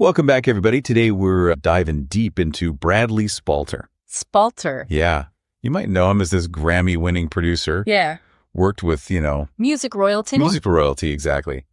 Welcome back, everybody. Today we're diving deep into Bradley Spalter. Spalter. Yeah. You might know him as this Grammy-winning producer. Yeah. Worked with, Music royalty. music royalty, exactly.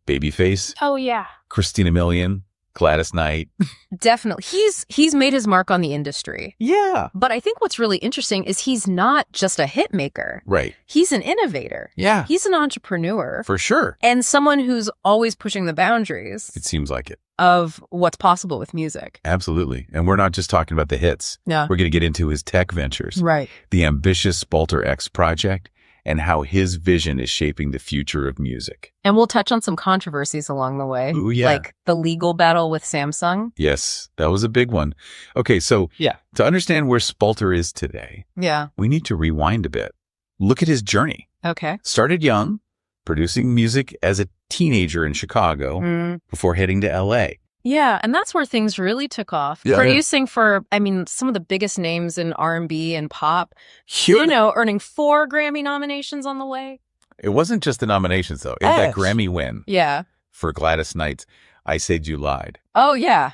Babyface, Oh, yeah. Christina Milian, Gladys Knight. Definitely. He's made his mark on the industry. Yeah. But I think what's really interesting is he's not just a hit maker. Right. He's an innovator. Yeah. He's an entrepreneur. For sure. And someone who's always pushing the boundaries It seems like it. of what's possible with music. Absolutely. And we're not just talking about the hits. Yeah. We're going to get into his tech ventures, Right. the ambitious Spalter X project, and how his vision is shaping the future of music. And we'll touch on some controversies along the way. Ooh, yeah. Like the legal battle with Samsung. Yes, that was a big one. Okay, so to understand where Spalter is today, Yeah. we need to rewind a bit. Look at his journey. Okay. Started young, producing music as a teenager in Chicago before heading to L.A. Yeah, and that's where things really took off. Yeah. Producing for, some of the biggest names in R&B and pop, Huge. earning 4 Grammy nominations on the way. It wasn't just the nominations, though. It had that Yes. Grammy win Yeah. for Gladys Knight's I Said You Lied Oh, yeah.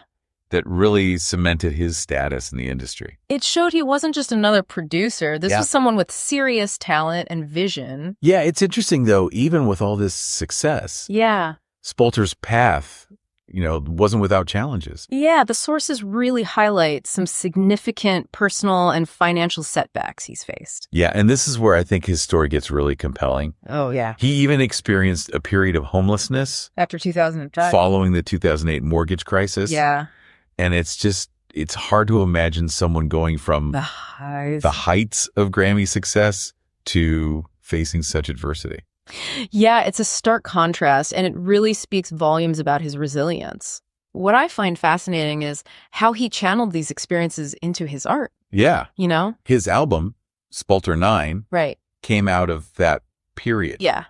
that really cemented his status in the industry. It showed he wasn't just another producer. This Yeah. was someone with serious talent and vision. Yeah, it's interesting, though, even with all this success, Yeah. Spalter's path, wasn't without challenges. Yeah, the sources really highlight some significant personal and financial setbacks he's faced. Yeah, and this is where I think his story gets really compelling. Oh, yeah. He even experienced a period of homelessness After 2005. following the 2008 mortgage crisis. Yeah. And it's hard to imagine someone going from The highs. the heights of Grammy success to facing such adversity. Yeah, it's a stark contrast, and it really speaks volumes about his resilience. What I find fascinating is how he channeled these experiences into his art, Yeah. you know? His album, Spalter 9, Right. came out of that period. Yeah.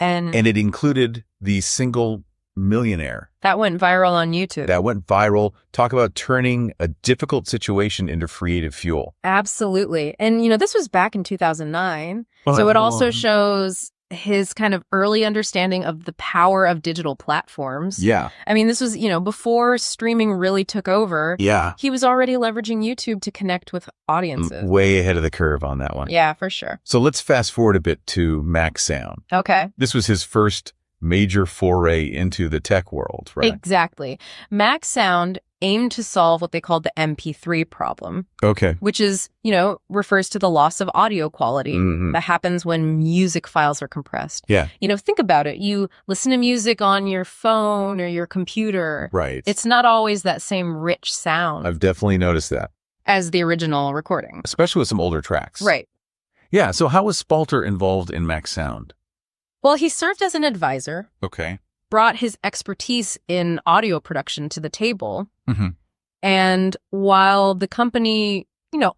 And And it included the single Millionaire. that went viral on YouTube. That went viral. Talk about turning a difficult situation into creative fuel. Absolutely. And, this was back in 2009. So it also shows his kind of early understanding of the power of digital platforms. Yeah. This was, before streaming really took over. Yeah. He was already leveraging YouTube to connect with audiences. Way ahead of the curve on that one. Yeah, for sure. So let's fast forward a bit to Max Sound. Okay. This was his first major foray into the tech world, right? Exactly. Max Sound aimed to solve what they called the MP3 problem, Okay. which is, refers to the loss of audio quality Mhm. that happens when music files are compressed. Yeah. Think about it. You listen to music on your phone or your computer. Right. It's not always that same rich sound I've definitely noticed that, as the original recording. especially with some older tracks. Right. Yeah. So how was Spalter involved in Max Sound? Well, he served as an advisor, Okay. brought his expertise in audio production to the table. Mhm. And while the company,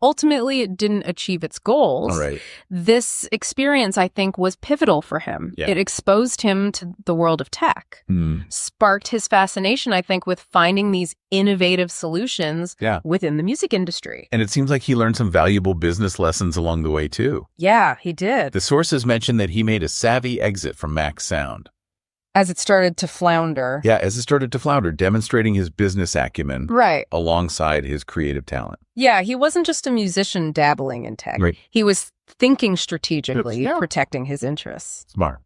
ultimately it didn't achieve its goals, All right. this experience, I think, was pivotal for him. Yeah. It exposed him to the world of tech, sparked his fascination, I think, with finding these innovative solutions Yeah. within the music industry. And it seems like he learned some valuable business lessons along the way, too. Yeah, he did. The sources mention that he made a savvy exit from Max Sound. As it started to flounder. Yeah, as it started to flounder, demonstrating his business acumen Right. alongside his creative talent. Yeah, he wasn't just a musician dabbling in tech. Right. He was thinking strategically, Yeah. protecting his interests. Smart.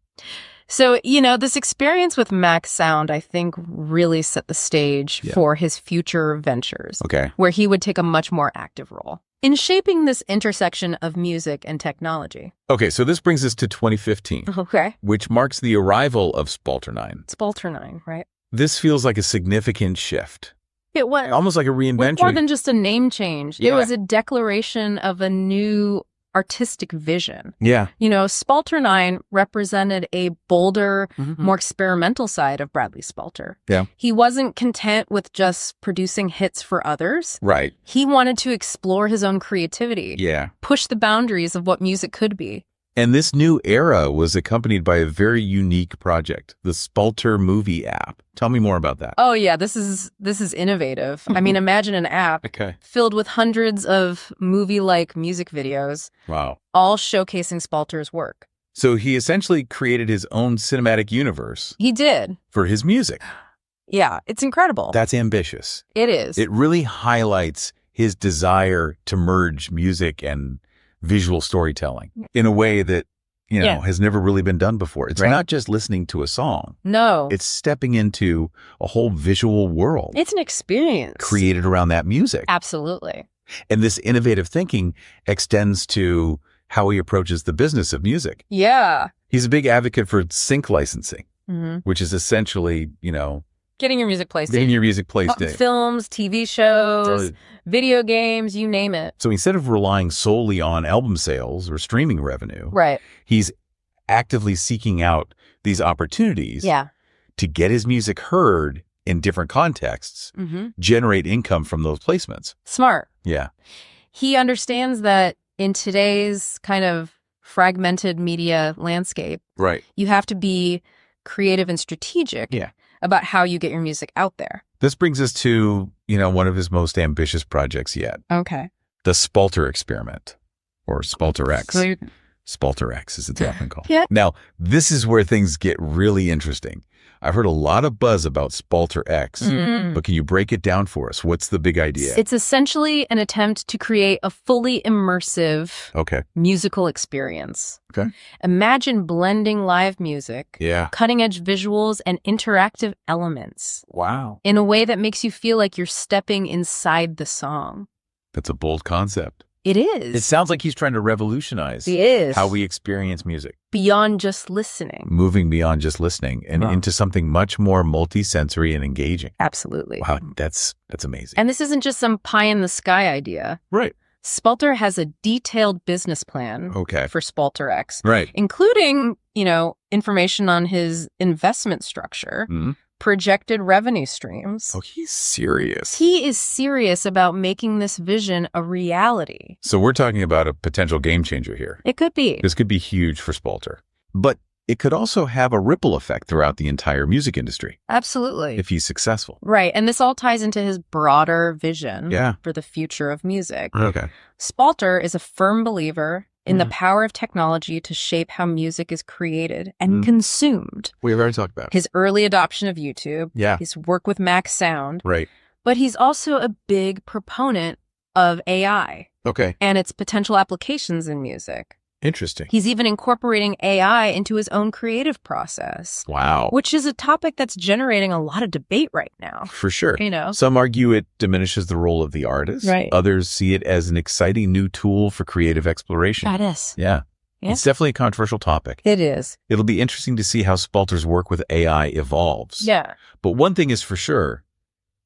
So, this experience with Max Sound, I think, really set the stage for his future ventures, Okay. where he would take a much more active role in shaping this intersection of music and technology. Okay, so this brings us to 2015, Okay. which marks the arrival of Spalter 9. Spalter 9, right? This feels like a significant shift, It was almost like a reinvention. more than just a name change. Yeah. It was a declaration of a new artistic vision. Yeah. Spalter 9 represented a bolder, Mhm. more experimental side of Bradley Spalter. Yeah. He wasn't content with just producing hits for others. Right. He wanted to explore his own creativity, Yeah. push the boundaries of what music could be. And this new era was accompanied by a very unique project, the Spalter movie app. Tell me more about that. Oh yeah, this is innovative. Imagine an app Okay. filled with hundreds of movie-like music videos, Wow. all showcasing Spalter's work. So he essentially created his own cinematic universe He did. for his music. Yeah, it's incredible. That's ambitious. It is. It really highlights his desire to merge music and visual storytelling in a way that, has never really been done before. It's not just listening to a song. No. It's stepping into a whole visual world. It's an experience. Created around that music. Absolutely. And this innovative thinking extends to how he approaches the business of music. Yeah. He's a big advocate for sync licensing, Mm-hmm. which is essentially, Getting your music placed. getting your music placed in. Films, TV shows, Totally. video games, you name it. So instead of relying solely on album sales or streaming revenue, Right. he's actively seeking out these opportunities Yeah. to get his music heard in different contexts, Mm-hmm. generate income from those placements. Smart. Yeah. He understands that in today's kind of fragmented media landscape, Right. you have to be creative and strategic Yeah. about how you get your music out there. This brings us to, one of his most ambitious projects yet, Okay. the Spalter experiment, or Spalter X. Spalter X is it's often called. Yeah. Now, this is where things get really interesting. I've heard a lot of buzz about Spalter X, but can you break it down for us? What's the big idea? It's essentially an attempt to create a fully immersive Okay. musical experience. Okay. Imagine blending live music, Yeah. cutting-edge visuals, and interactive elements Wow. in a way that makes you feel like you're stepping inside the song. That's a bold concept. It is. It sounds like he's trying to revolutionize It is. how we experience music, Beyond just listening. moving beyond just listening and into something much more multisensory and engaging. Absolutely. Wow, that's amazing. And this isn't just some pie-in-the-sky idea. Right. Spalter has a detailed business plan Okay. for Spalter X, Right. including, information on his investment structure, Mhm. projected revenue streams. Oh, he's serious. He is serious about making this vision a reality. So we're talking about a potential game changer here. It could be. This could be huge for Spalter. But it could also have a ripple effect throughout the entire music industry Absolutely. if he's successful. Right. And this all ties into his broader vision Yeah. for the future of music. Okay. Spalter is a firm believer in the power of technology to shape how music is created and consumed. We've already talked about it. His early adoption of YouTube, Yeah. his work with Mac Sound, Right. but he's also a big proponent of AI Okay. and its potential applications in music. Interesting. He's even incorporating AI into his own creative process, Wow. which is a topic that's generating a lot of debate right now. For sure. You Some argue it diminishes the role of the artist. Right. Others see it as an exciting new tool for creative exploration. That is. Yeah. Yeah. It's definitely a controversial topic. It is. It'll be interesting to see how Spalter's work with AI evolves. Yeah. But one thing is for sure,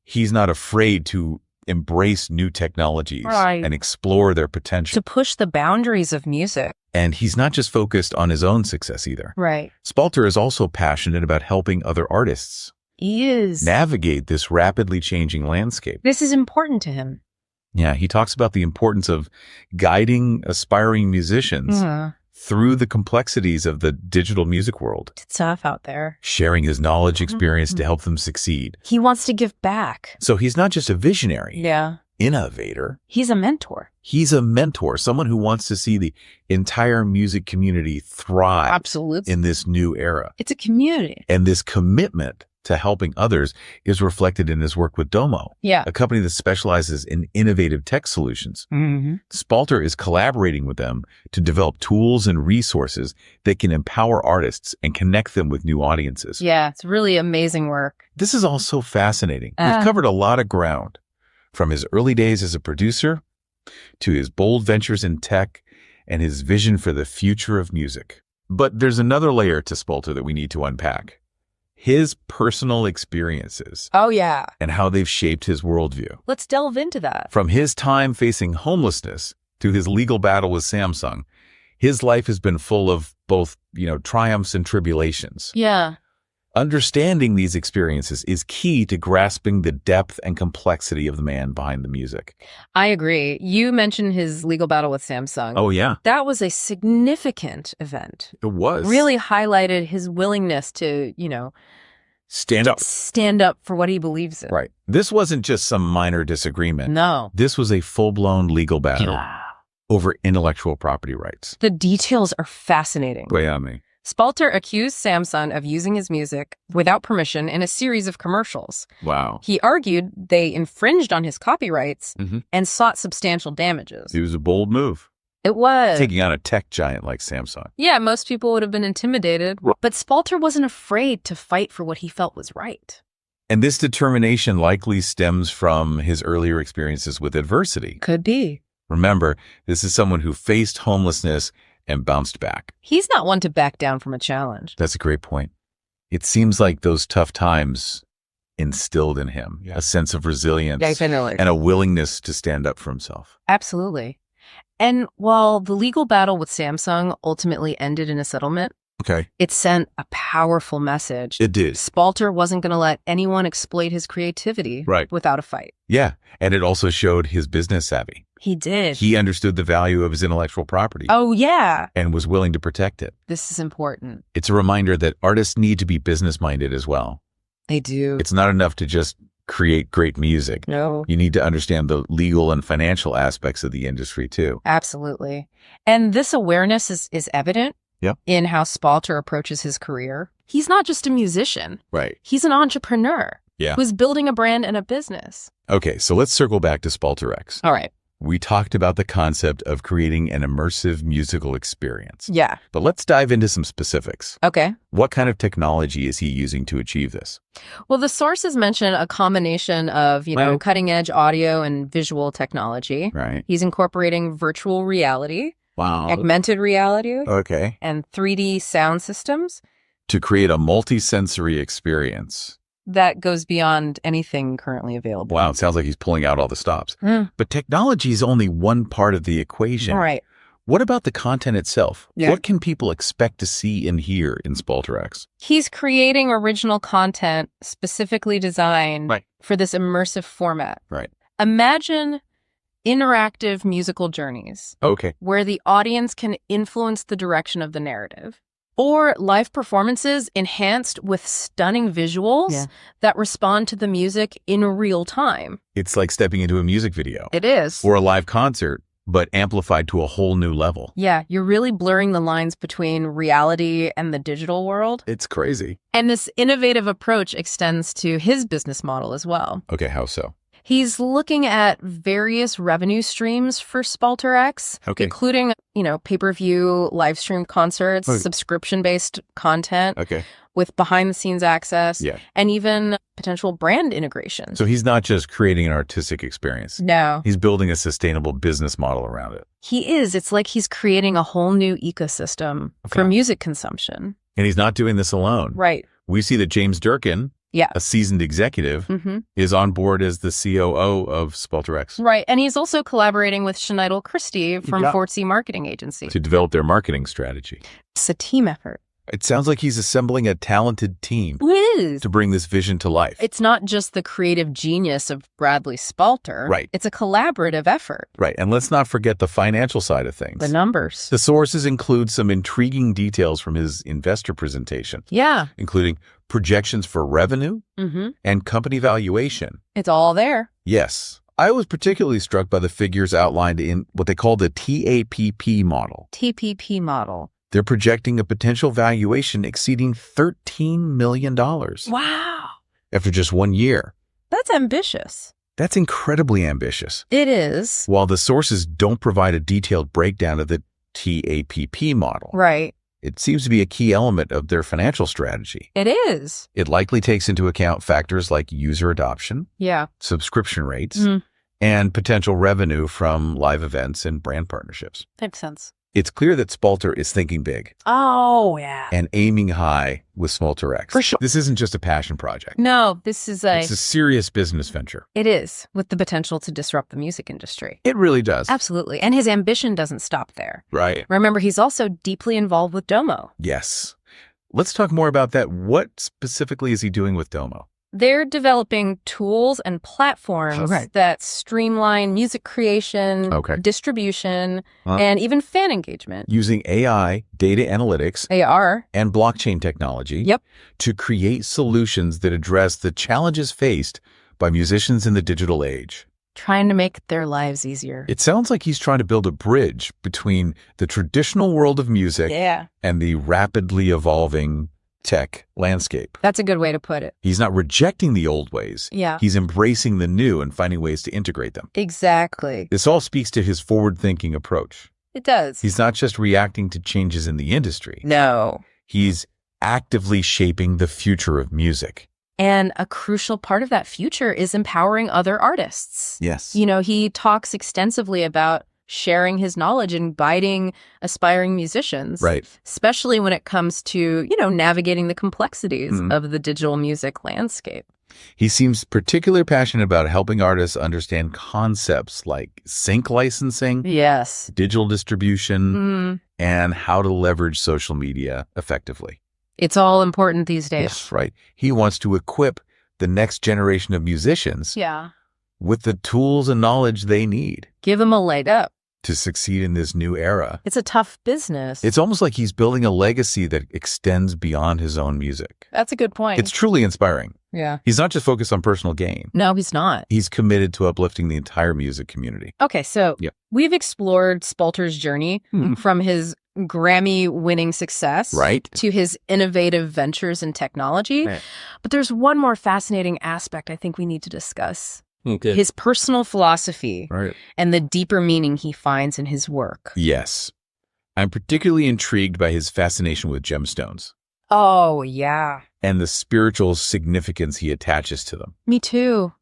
he's not afraid to embrace new technologies Right. and explore their potential. To push the boundaries of music. And he's not just focused on his own success either. Right. Spalter is also passionate about helping other artists He is. navigate this rapidly changing landscape. This is important to him. Yeah, he talks about the importance of guiding aspiring musicians through the complexities of the digital music world, It's tough out there. sharing his knowledge experience to help them succeed. He wants to give back. So he's not just a visionary, Yeah. innovator. He's a mentor. He's a mentor, someone who wants to see the entire music community thrive Absolutely. in this new era. It's a community. And this commitment to helping others is reflected in his work with Domo, Yeah. a company that specializes in innovative tech solutions. Mm-hmm. Spalter is collaborating with them to develop tools and resources that can empower artists and connect them with new audiences. Yeah. It's really amazing work. This is all so fascinating. We've covered a lot of ground, from his early days as a producer to his bold ventures in tech and his vision for the future of music. But there's another layer to Spalter that we need to unpack. His personal experiences Oh, yeah. and how they've shaped his worldview. Let's delve into that. From his time facing homelessness to his legal battle with Samsung, his life has been full of both, triumphs and tribulations. Yeah. Understanding these experiences is key to grasping the depth and complexity of the man behind the music. I agree. You mentioned his legal battle with Samsung. Oh, yeah. That was a significant event. It was. Really highlighted his willingness to, Stand up. stand up for what he believes in. Right. This wasn't just some minor disagreement. No. This was a full-blown legal battle over intellectual property rights. The details are fascinating. Way on me. Spalter accused Samsung of using his music without permission in a series of commercials. Wow. He argued they infringed on his copyrights and sought substantial damages. It was a bold move. It was. Taking on a tech giant like Samsung. Yeah, most people would have been intimidated. But Spalter wasn't afraid to fight for what he felt was right. And this determination likely stems from his earlier experiences with adversity. Could be. Remember, this is someone who faced homelessness and bounced back. He's not one to back down from a challenge. That's a great point. It seems like those tough times instilled in him a sense of resilience and a willingness to stand up for himself. Absolutely. And while the legal battle with Samsung ultimately ended in a settlement, it sent a powerful message. It did. Spalter wasn't going to let anyone exploit his creativity without a fight. Yeah, and it also showed his business savvy. He did. He understood the value of his intellectual property. Oh, yeah. And was willing to protect it. This is important. It's a reminder that artists need to be business-minded as well. They do. It's not enough to just create great music. No. You need to understand the legal and financial aspects of the industry, too. Absolutely. And this awareness is evident in how Spalter approaches his career. He's not just a musician. Right. He's an entrepreneur who's building a brand and a business. Okay, so let's circle back to Spalter X. All right. We talked about the concept of creating an immersive musical experience. Yeah. But let's dive into some specifics. Okay. What kind of technology is he using to achieve this? Well, the sources mention a combination of, cutting-edge audio and visual technology. Right. He's incorporating virtual reality, augmented reality, and 3D sound systems. To create a multi-sensory experience. That goes beyond anything currently available. Wow, it sounds like he's pulling out all the stops. But technology is only one part of the equation. All right. What about the content itself? Yeah. What can people expect to see and hear in Spalter X? He's creating original content specifically designed for this immersive format. Right. Imagine interactive musical journeys. Where the audience can influence the direction of the narrative. Or live performances enhanced with stunning visuals that respond to the music in real time. It's like stepping into a music video. It is. Or a live concert, but amplified to a whole new level. Yeah, you're really blurring the lines between reality and the digital world. It's crazy. And this innovative approach extends to his business model as well. Okay, how so? He's looking at various revenue streams for Spalter X, including, pay-per-view, live stream concerts, subscription-based content with behind-the-scenes access, and even potential brand integration. So he's not just creating an artistic experience. No. He's building a sustainable business model around it. He is. It's like he's creating a whole new ecosystem for music consumption. And he's not doing this alone. Right. We see that James Durkin, a seasoned executive, is on board as the COO of Spalter X. Right. And he's also collaborating with Shneidel Christie from Fortsy Marketing Agency. To develop their marketing strategy. It's a team effort. It sounds like he's assembling a talented team to bring this vision to life. It's not just the creative genius of Bradley Spalter. Right. It's a collaborative effort. Right. And let's not forget the financial side of things. The numbers. The sources include some intriguing details from his investor presentation. Yeah. Including projections for revenue and company valuation. It's all there. Yes. I was particularly struck by the figures outlined in what they call the TAPP model. TPP model. They're projecting a potential valuation exceeding $13 million. Wow. After just 1 year. That's ambitious. That's incredibly ambitious. It is. While the sources don't provide a detailed breakdown of the TAPP model. Right. It seems to be a key element of their financial strategy. It is. It likely takes into account factors like user adoption, subscription rates, and potential revenue from live events and brand partnerships. Makes sense. It's clear that Spalter is thinking big. Oh, yeah. And aiming high with Spalter X. For sure. This isn't just a passion project. No, it's a serious business venture. It is, with the potential to disrupt the music industry. It really does. Absolutely. And his ambition doesn't stop there. Right. Remember, he's also deeply involved with Domo. Yes. Let's talk more about that. What specifically is he doing with Domo? They're developing tools and platforms that streamline music creation, distribution, and even fan engagement. Using AI, data analytics, and blockchain technology to create solutions that address the challenges faced by musicians in the digital age. trying to make their lives easier. It sounds like he's trying to build a bridge between the traditional world of music and the rapidly evolving tech landscape. That's a good way to put it. He's not rejecting the old ways. Yeah. He's embracing the new and finding ways to integrate them. Exactly. This all speaks to his forward-thinking approach. It does. He's not just reacting to changes in the industry. No. He's actively shaping the future of music. And a crucial part of that future is empowering other artists. Yes. You know, he talks extensively about sharing his knowledge and guiding aspiring musicians. Right. Especially when it comes to, navigating the complexities of the digital music landscape. He seems particularly passionate about helping artists understand concepts like sync licensing, yes, digital distribution, and how to leverage social media effectively. It's all important these days. Yes, right. He wants to equip the next generation of musicians with the tools and knowledge they need. Give them a leg up. To succeed in this new era. It's a tough business. It's almost like he's building a legacy that extends beyond his own music. That's a good point. It's truly inspiring. Yeah. He's not just focused on personal gain. No, he's not. He's committed to uplifting the entire music community. Okay, so we've explored Spalter's journey from his Grammy-winning success to his innovative ventures in technology. Right. But there's one more fascinating aspect I think we need to discuss. Okay. His personal philosophy and the deeper meaning he finds in his work. Yes. I'm particularly intrigued by his fascination with gemstones. Oh, yeah. And the spiritual significance he attaches to them. Me too.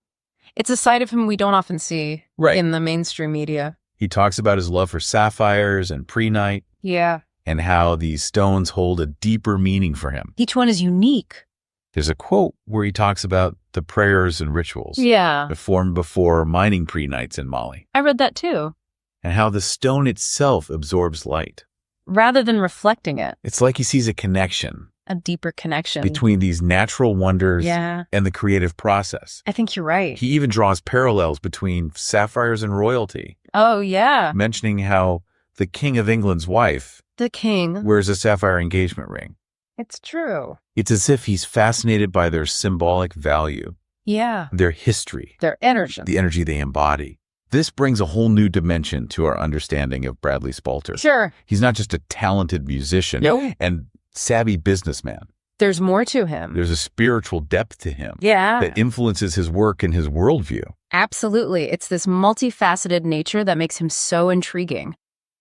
It's a side of him we don't often see in the mainstream media. He talks about his love for sapphires and prehnite. Yeah. And how these stones hold a deeper meaning for him. Each one is unique. There's a quote where he talks about the prayers and rituals performed before mining prehnites in Mali. I read that too. And how the stone itself absorbs light. Rather than reflecting it. It's like he sees a connection. A deeper connection. Between these natural wonders and the creative process. I think you're right. He even draws parallels between sapphires and royalty. Oh, yeah. Mentioning how the King of England's wife wears a sapphire engagement ring. It's true. It's as if he's fascinated by their symbolic value. Yeah. Their history. Their energy. The energy they embody. This brings a whole new dimension to our understanding of Bradley Spalter. Sure. He's not just a talented musician and savvy businessman. There's more to him. There's a spiritual depth to him. Yeah. That influences his work and his worldview. Absolutely. It's this multifaceted nature that makes him so intriguing.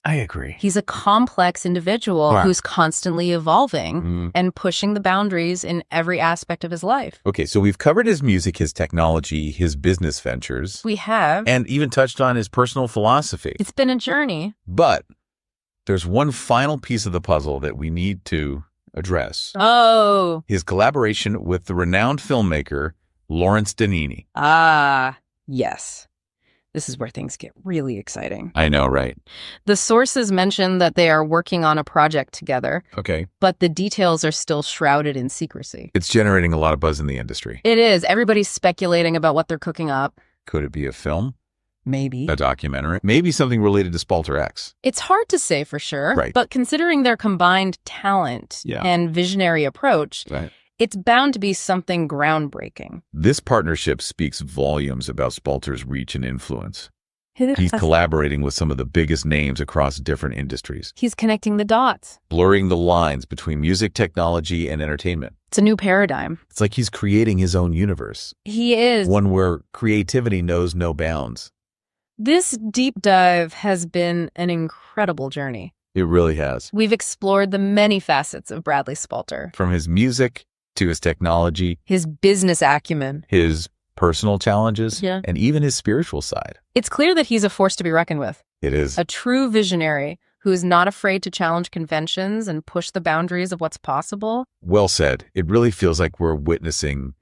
I agree. He's a complex individual who's constantly evolving and pushing the boundaries in every aspect of his life. Okay, so we've covered his music, his technology, his business ventures. We have. And even touched on his personal philosophy. It's been a journey. But there's one final piece of the puzzle that we need to address. Oh. His collaboration with the renowned filmmaker, Lawrence Danini. Ah, yes. This is where things get really exciting. I know, right? The sources mention that they are working on a project together. Okay. But the details are still shrouded in secrecy. It's generating a lot of buzz in the industry. It is. Everybody's speculating about what they're cooking up. Could it be a film? Maybe. A documentary? Maybe something related to Spalter X. It's hard to say for sure. Right. But considering their combined talent and visionary approach, it's bound to be something groundbreaking. This partnership speaks volumes about Spalter's reach and influence. He's collaborating with some of the biggest names across different industries. He's connecting the dots. Blurring the lines between music, technology, and entertainment. It's a new paradigm. It's like he's creating his own universe. He is. One where creativity knows no bounds. This deep dive has been an incredible journey. It really has. We've explored the many facets of Bradley Spalter. From his music to his technology, his business acumen, his personal challenges, and even his spiritual side. It's clear that he's a force to be reckoned with. It is. A true visionary who is not afraid to challenge conventions and push the boundaries of what's possible. Well said. It really feels like we're witnessing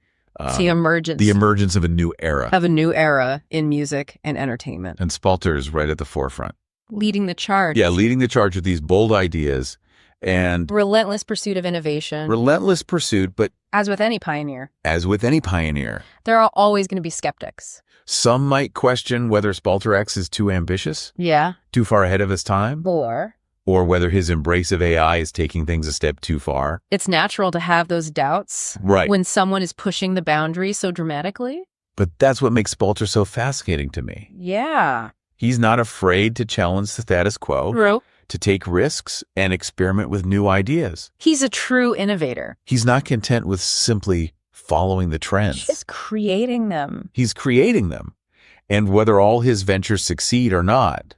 the emergence of a new era. Of a new era in music and entertainment. And Spalter is right at the forefront. Leading the charge. Yeah, leading the charge with these bold ideas. And relentless pursuit of innovation. Relentless pursuit, but as with any pioneer. There are always going to be skeptics. Some might question whether Spalter X is too ambitious. Yeah. Too far ahead of his time. Or whether his embrace of AI is taking things a step too far. It's natural to have those doubts. Right. When someone is pushing the boundary so dramatically. But that's what makes Spalter so fascinating to me. Yeah. He's not afraid to challenge the status quo, to take risks and experiment with new ideas. He's a true innovator. He's not content with simply following the trends. He's creating them. He's creating them. And whether all his ventures succeed or not,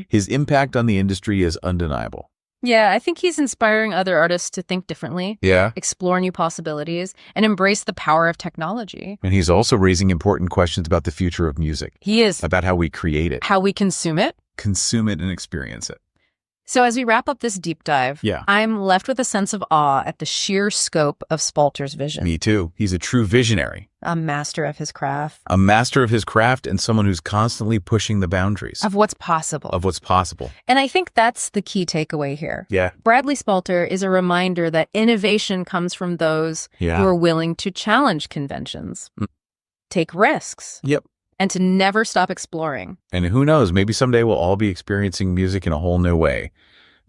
his impact on the industry is undeniable. Yeah, I think he's inspiring other artists to think differently, explore new possibilities, and embrace the power of technology. And he's also raising important questions about the future of music. He is. About how we create it. How we consume it. Consume it and experience it. So as we wrap up this deep dive, I'm left with a sense of awe at the sheer scope of Spalter's vision. Me too. He's a true visionary. A master of his craft. A master of his craft and someone who's constantly pushing the boundaries. Of what's possible. Of what's possible. And I think that's the key takeaway here. Yeah. Bradley Spalter is a reminder that innovation comes from those who are willing to challenge conventions, take risks. Yep. And to never stop exploring. And who knows, maybe someday we'll all be experiencing music in a whole new way,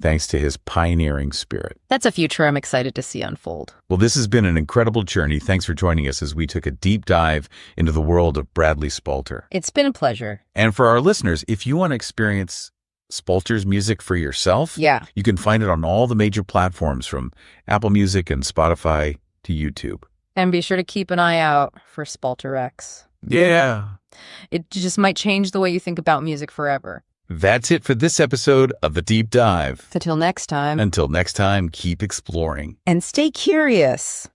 thanks to his pioneering spirit. That's a future I'm excited to see unfold. Well, this has been an incredible journey. Thanks for joining us as we took a deep dive into the world of Bradley Spalter. It's been a pleasure. And for our listeners, if you want to experience Spalter's music for yourself, you can find it on all the major platforms from Apple Music and Spotify to YouTube. And be sure to keep an eye out for Spalter X. Yeah. It just might change the way you think about music forever. That's it for this episode of The Deep Dive. Until next time, keep exploring. And stay curious.